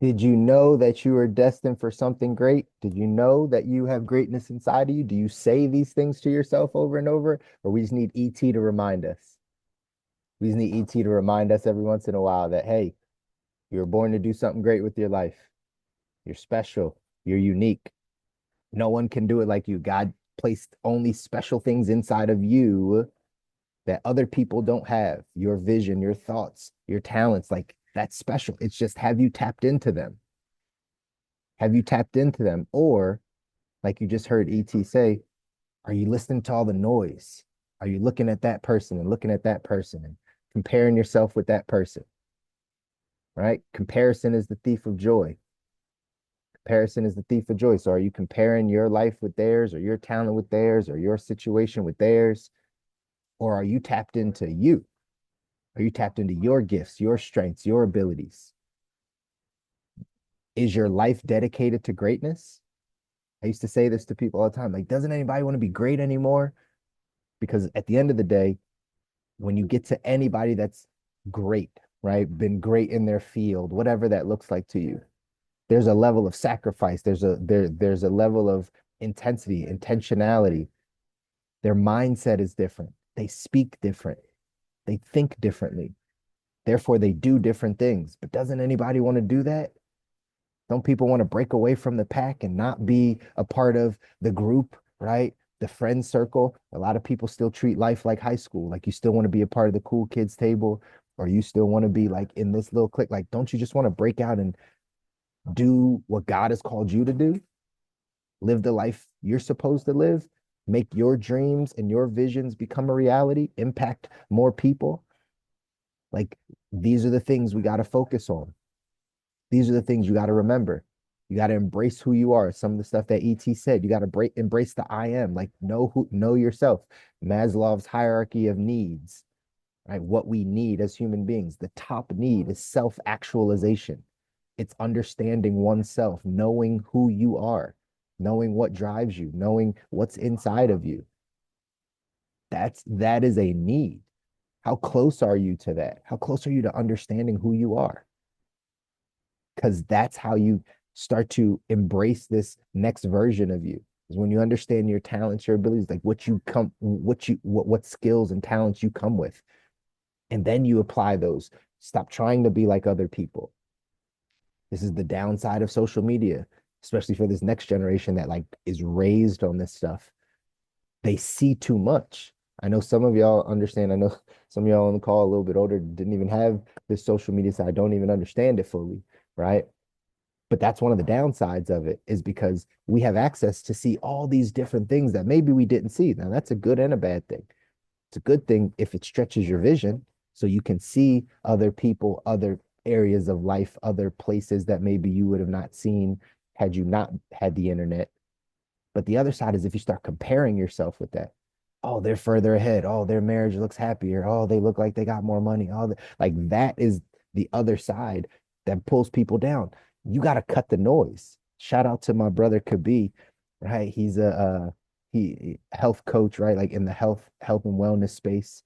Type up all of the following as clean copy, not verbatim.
Did you know that you are destined for something great? Did you know that you have greatness inside of you? Do you say these things to yourself over and over, or we just need ET to remind us? We just need ET to remind us every once in a while that, hey, you were born to do something great with your life. You're special. You're unique. No one can do it like you. God placed only special things inside of you that other people don't have. Your vision, your thoughts, your talents, like that's special. It's just, have you tapped into them? Have you tapped into them? Or, like you just heard ET say, are you listening to all the noise? Are you looking at that person and looking at that person and comparing yourself with that person? Right? Comparison is the thief of joy. Comparison is the thief of joy. So are you comparing your life with theirs, or your talent with theirs, or your situation with theirs? Or are you tapped into you? Are you tapped into your gifts, your strengths, your abilities? Is your life dedicated to greatness? I used to say this to people all the time, like, doesn't anybody want to be great anymore? Because at the end of the day, when you get to anybody that's great, right, been great in their field, whatever that looks like to you, there's a level of sacrifice. There's a level of intensity, intentionality. Their mindset is different. They speak different. They think differently. Therefore, they do different things. But doesn't anybody want to do that? Don't people want to break away from the pack and not be a part of the group, right? The friend circle. A lot of people still treat life like high school. Like you still want to be a part of the cool kids table, or you still want to be like in this little clique. Like, don't you just want to break out and do what God has called you to do? Live the life you're supposed to live, make your dreams and your visions become a reality, impact more people. Like, these are the things we got to focus on. These are the things you got to remember. You got to embrace who you are. Some of the stuff that ET said, you got to embrace the I am, like know yourself. Maslow's hierarchy of needs, right? What we need as human beings. The top need is self-actualization. It's understanding oneself, knowing who you are, knowing what drives you, knowing what's inside of you. That is a need. How close are you to that? How close are you to understanding who you are? Because that's how you start to embrace this next version of you. Is when you understand your talents, your abilities, like what skills and talents you come with, and then you apply those. Stop trying to be like other people. This is the downside of social media, especially for this next generation that like is raised on this stuff. They see too much. I know some of y'all understand. I know some of y'all on the call a little bit older didn't even have this social media side, don't even understand it fully, right? But that's one of the downsides of it, is because we have access to see all these different things that maybe we didn't see. Now, that's a good and a bad thing. It's a good thing if it stretches your vision so you can see other people, other areas of life, other places that maybe you would have not seen had you not had the internet. But the other side is if you start comparing yourself with that. Oh, they're further ahead. Oh, their marriage looks happier. Oh, they look like they got more money. Like that is the other side that pulls people down. You got to cut the noise. Shout out to my brother Kabi, right? He's a health coach, right? Like in the health and wellness space,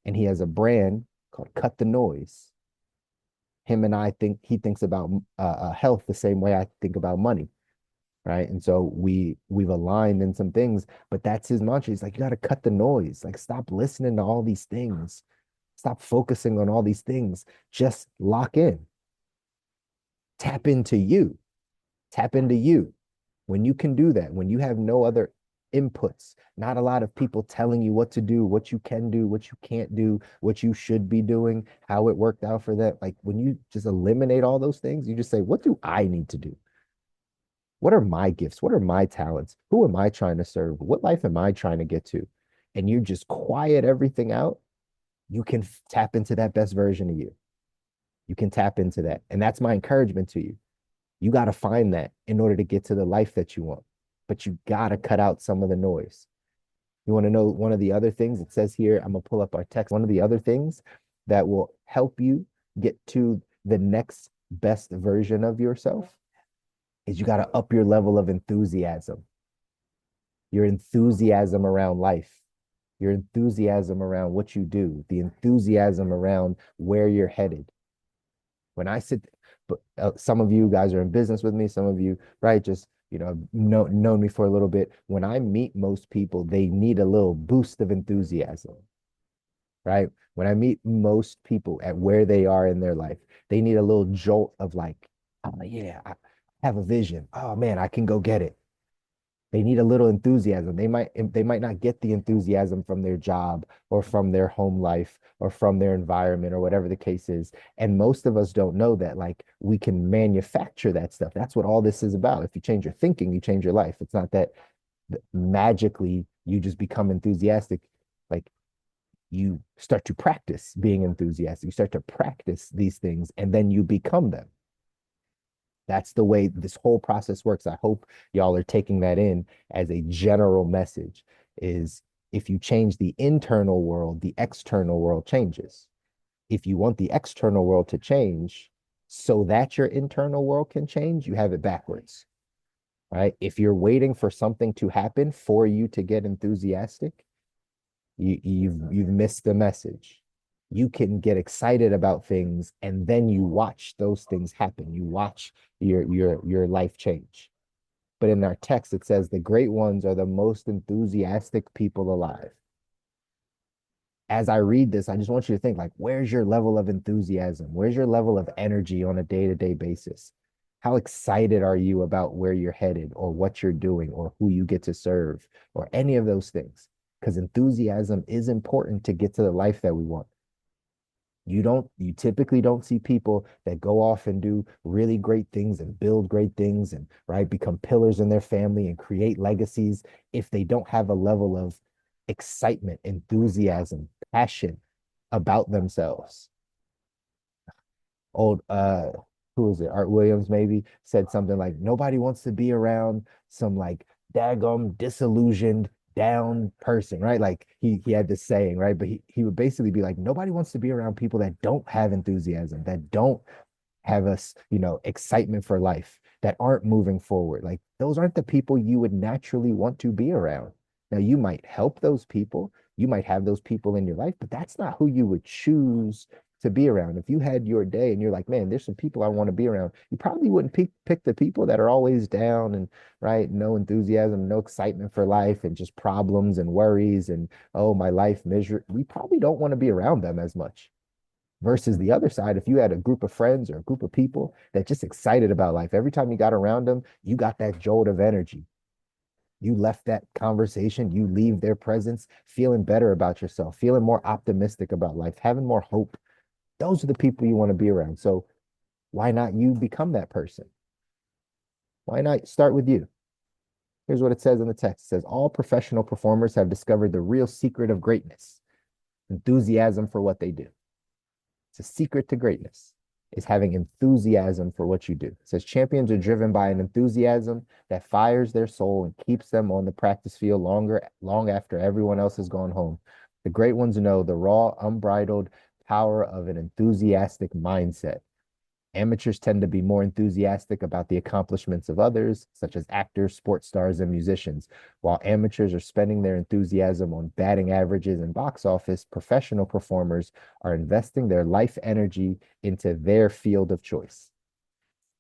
and he has a brand called Cut the Noise. Him and I think he thinks about health the same way I think about money, right? And so we've aligned in some things, but that's his mantra. He's like, you got to cut the noise. Like, stop listening to all these things. Stop focusing on all these things. Just lock in. Tap into you. Tap into you. When you can do that, when you have no other inputs, not a lot of people telling you what to do, what you can do, what you can't do, what you should be doing, how it worked out for them. Like when you just eliminate all those things, you just say, what do I need to do? What are my gifts? What are my talents? Who am I trying to serve? What life am I trying to get to? And you just quiet everything out, you can tap into that best version of you. You can tap into that. And that's my encouragement to you. You got to find that in order to get to the life that you want. But you got to cut out some of the noise. You want to know one of the other things it says here? I'm going to pull up our text. One of the other things that will help you get to the next best version of yourself is you got to up your level of enthusiasm, your enthusiasm around life, your enthusiasm around what you do, the enthusiasm around where you're headed. When I sit, but some of you guys are in business with me, some of you, right, just known me for a little bit. When I meet most people, they need a little boost of enthusiasm, right? When I meet most people at where they are in their life, they need a little jolt of like, oh yeah, I have a vision. Oh man, I can go get it. They need a little enthusiasm. They might not get the enthusiasm from their job or from their home life or from their environment or whatever the case is. And most of us don't know that like we can manufacture that stuff. That's what all this is about. If you change your thinking, you change your life. It's not that magically you just become enthusiastic. Like you start to practice being enthusiastic. You start to practice these things and then you become them. That's the way this whole process works. I hope y'all are taking that in as a general message is if you change the internal world, the external world changes. If you want the external world to change so that your internal world can change, you have it backwards, right? If you're waiting for something to happen for you to get enthusiastic, you've missed the message. You can get excited about things and then you watch those things happen. You watch your life change. But in our text, it says the great ones are the most enthusiastic people alive. As I read this, I just want you to think like, where's your level of enthusiasm? Where's your level of energy on a day-to-day basis? How excited are you about where you're headed or what you're doing or who you get to serve or any of those things? Because enthusiasm is important to get to the life that we want. You typically don't see people that go off and do really great things and build great things and right become pillars in their family and create legacies if they don't have a level of excitement, enthusiasm, passion about themselves. Old who was it? Art Williams maybe said something like nobody wants to be around some like daggum disillusioned down person, right? Like he had this saying, right? But he would basically be like, nobody wants to be around people that don't have enthusiasm, that don't have us, excitement for life, that aren't moving forward. Like those aren't the people you would naturally want to be around. Now you might help those people, you might have those people in your life, but that's not who you would choose to be around. If you had your day and you're like, man, there's some people I want to be around, you probably wouldn't pick the people that are always down and right, no enthusiasm, no excitement for life, and just problems and worries and oh, my life misery. We probably don't want to be around them as much. Versus the other side, if you had a group of friends or a group of people that just excited about life, every time you got around them, you got that jolt of energy. You left that conversation, you leave their presence feeling better about yourself, feeling more optimistic about life, having more hope. Those are the people you want to be around. So why not you become that person? Why not start with you? Here's what it says in the text. It says, all professional performers have discovered the real secret of greatness, enthusiasm for what they do. It's a secret to greatness is having enthusiasm for what you do. It says champions are driven by an enthusiasm that fires their soul and keeps them on the practice field long after everyone else has gone home. The great ones know the raw, unbridled power of an enthusiastic mindset. Amateurs tend to be more enthusiastic about the accomplishments of others, such as actors, sports stars, and musicians. While amateurs are spending their enthusiasm on batting averages and box office, professional performers are investing their life energy into their field of choice.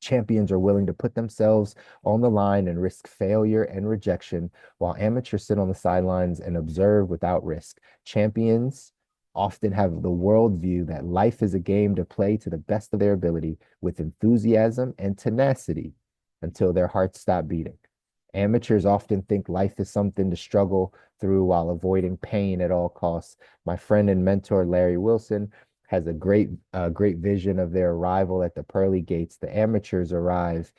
Champions are willing to put themselves on the line and risk failure and rejection, while amateurs sit on the sidelines and observe without risk. Champions often have the worldview that life is a game to play to the best of their ability with enthusiasm and tenacity until their hearts stop beating. Amateurs often think life is something to struggle through while avoiding pain at all costs. My friend and mentor, Larry Wilson, has a great vision of their arrival at the pearly gates. The amateurs arrive,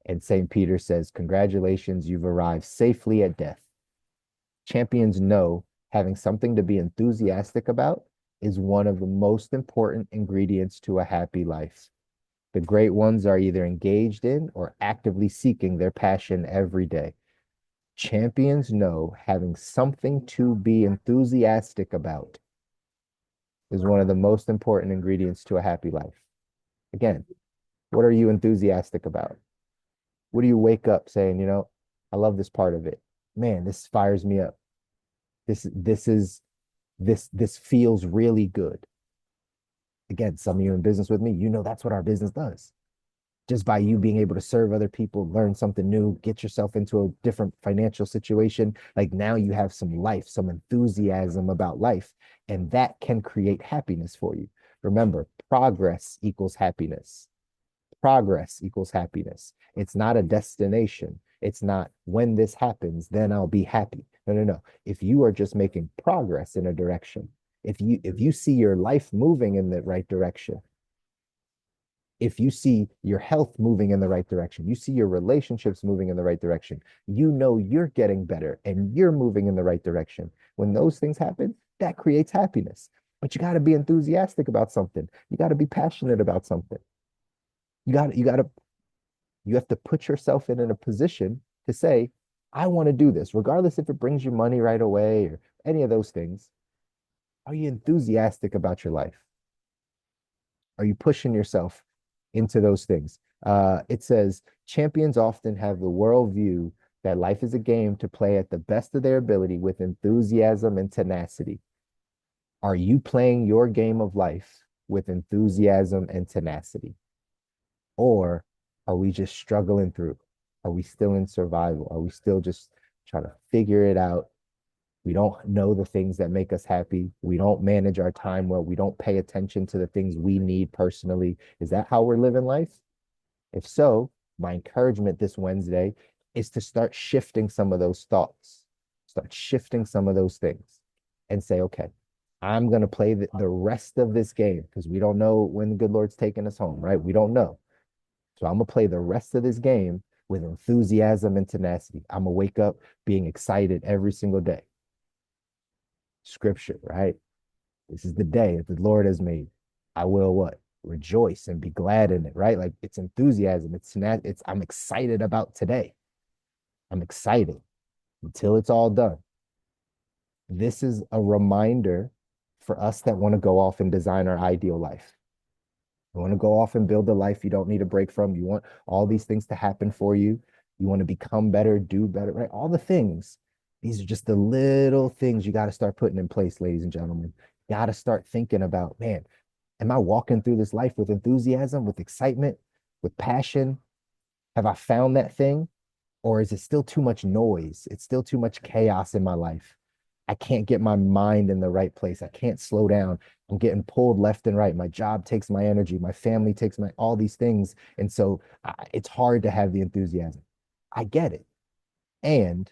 and St. Peter says, congratulations, you've arrived safely at death. Champions know having something to be enthusiastic about is one of the most important ingredients to a happy life. The great ones are either engaged in or actively seeking their passion every day. Champions know having something to be enthusiastic about is one of the most important ingredients to a happy life. Again, what are you enthusiastic about? What do you wake up saying, I love this part of it. Man, this fires me up. This feels really good. Again, some of you in business with me, that's what our business does. just by you being able to serve other people, learn something new, get yourself into a different financial situation. Like now you have some life, some enthusiasm about life, and that can create happiness for you. Remember, progress equals happiness. Progress equals happiness. It's not a destination. It's not when this happens, then I'll be happy. No, no, no. If you are just making progress in a direction, if you see your life moving in the right direction, if you see your health moving in the right direction, you see your relationships moving in the right direction, you know you're getting better and you're moving in the right direction. When those things happen, that creates happiness. But you got to be enthusiastic about something. You got to be passionate about something. You have to put yourself in a position to say, I want to do this, regardless if it brings you money right away or any of those things. Are you enthusiastic about your life? Are you pushing yourself into those things? It says champions often have the worldview that life is a game to play at the best of their ability with enthusiasm and tenacity. Are you playing your game of life with enthusiasm and tenacity? Or are we just struggling through? Are we still in survival? Are we still just trying to figure it out? We don't know the things that make us happy. We don't manage our time well. We don't pay attention to the things we need personally. Is that how we're living life? If so, my encouragement this Wednesday is to start shifting some of those thoughts, start shifting some of those things and say, okay, I'm going to play the rest of this game because we don't know when the good Lord's taking us home, right? We don't know. So I'm going to play the rest of this game with enthusiasm and tenacity. I'm going to wake up being excited every single day. Scripture, right? This is the day that the Lord has made. I will what? Rejoice and be glad in it, right? Like it's enthusiasm. It's I'm excited about today. I'm excited until it's all done. This is a reminder for us that want to go off and design our ideal life. You want to go off and build a life you don't need a break from. You want all these things to happen for you. You want to become better, do better, right? All the things. These are just the little things you got to start putting in place, ladies and gentlemen. Got to start thinking about, man, am I walking through this life with enthusiasm, with excitement, with passion? Have I found that thing? Or is it still too much noise? It's still too much chaos in my life. I can't get my mind in the right place. I can't slow down. I'm getting pulled left and right. My job takes my energy. My family takes my all these things. And so it's hard to have the enthusiasm. I get it. And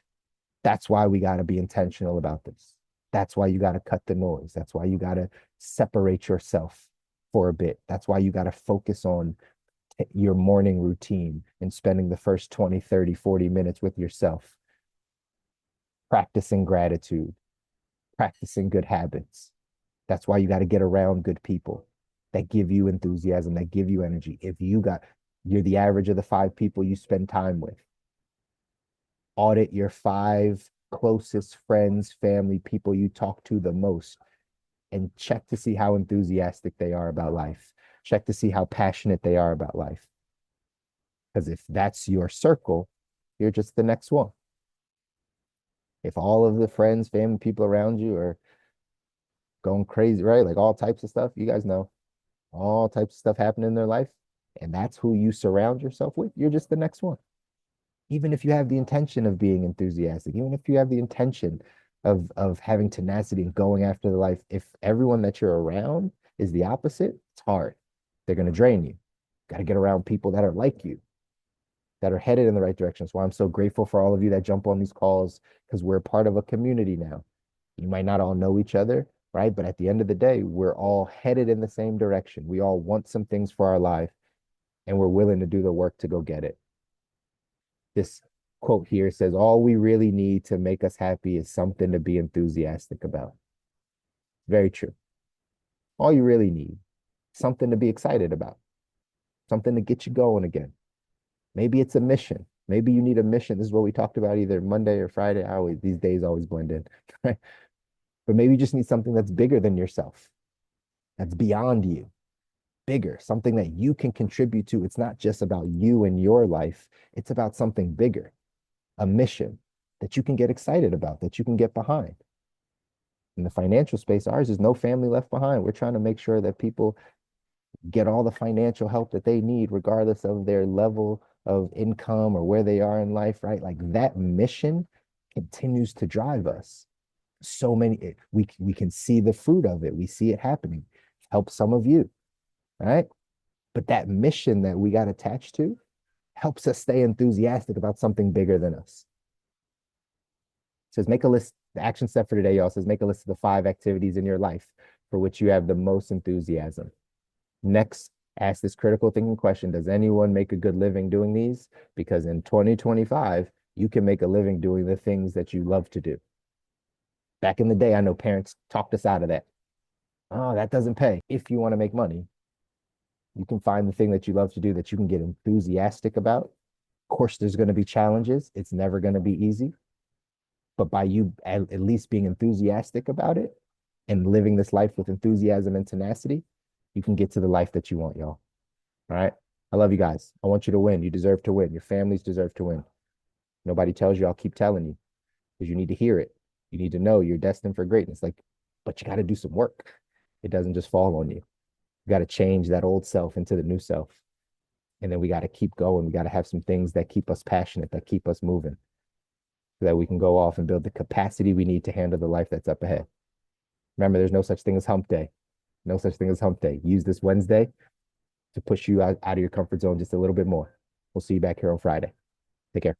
that's why we got to be intentional about this. That's why you got to cut the noise. That's why you got to separate yourself for a bit. That's why you got to focus on your morning routine and spending the first 20, 30, 40 minutes with yourself, practicing gratitude, practicing good habits. That's why you got to get around good people that give you enthusiasm, that give you energy. If you're the average of the 5 people you spend time with. Audit your 5 closest friends, family, people you talk to the most, and check to see how enthusiastic they are about life. Check to see how passionate they are about life. Because if that's your circle, you're just the next one. If all of the friends, family, people around you are going crazy, right? Like all types of stuff, you guys know all types of stuff happening in their life, and that's who you surround yourself with, you're just the next one. Even if you have the intention of being enthusiastic, even if you have the intention of having tenacity and going after the life, if everyone that you're around is the opposite, it's hard. They're going to drain you. Got to get around people that are like you, that are headed in the right direction. That's why I'm so grateful for all of you that jump on these calls because we're part of a community now. You might not all know each other, right? But at the end of the day, we're all headed in the same direction. We all want some things for our life and we're willing to do the work to go get it. This quote here says, all we really need to make us happy is something to be enthusiastic about. Very true. All you really need, something to be excited about, something to get you going again. Maybe it's a mission. Maybe you need a mission. This is what we talked about either Monday or Friday. These days always blend in, right? But maybe you just need something that's bigger than yourself, that's beyond you, bigger, something that you can contribute to. It's not just about you and your life, it's about something bigger, a mission that you can get excited about, that you can get behind. In the financial space, ours is no family left behind. We're trying to make sure that people get all the financial help that they need, regardless of their level of income or where they are in life, right? Like that mission continues to drive us. So many, we can see the fruit of it. We see it happening. Help some of you, right? But that mission that we got attached to helps us stay enthusiastic about something bigger than us. It says make a list. The action step for today, y'all, says make a list of the 5 activities in your life for which you have the most enthusiasm. Next, ask this critical thinking question. Does anyone make a good living doing these? Because in 2025, you can make a living doing the things that you love to do. Back in the day, I know parents talked us out of that. Oh, that doesn't pay. If you want to make money, you can find the thing that you love to do that you can get enthusiastic about. Of course, there's going to be challenges. It's never going to be easy. But by you at least being enthusiastic about it and living this life with enthusiasm and tenacity, you can get to the life that you want, y'all. All right. I love you guys. I want you to win. You deserve to win. Your families deserve to win. Nobody tells you, I'll keep telling you because you need to hear it. You need to know you're destined for greatness. Like, but you got to do some work. It doesn't just fall on you. You got to change that old self into the new self. And then we got to keep going. We got to have some things that keep us passionate, that keep us moving, so that we can go off and build the capacity we need to handle the life that's up ahead. Remember, there's no such thing as hump day. No such thing as hump day. Use this Wednesday to push you out of your comfort zone just a little bit more. We'll see you back here on Friday. Take care.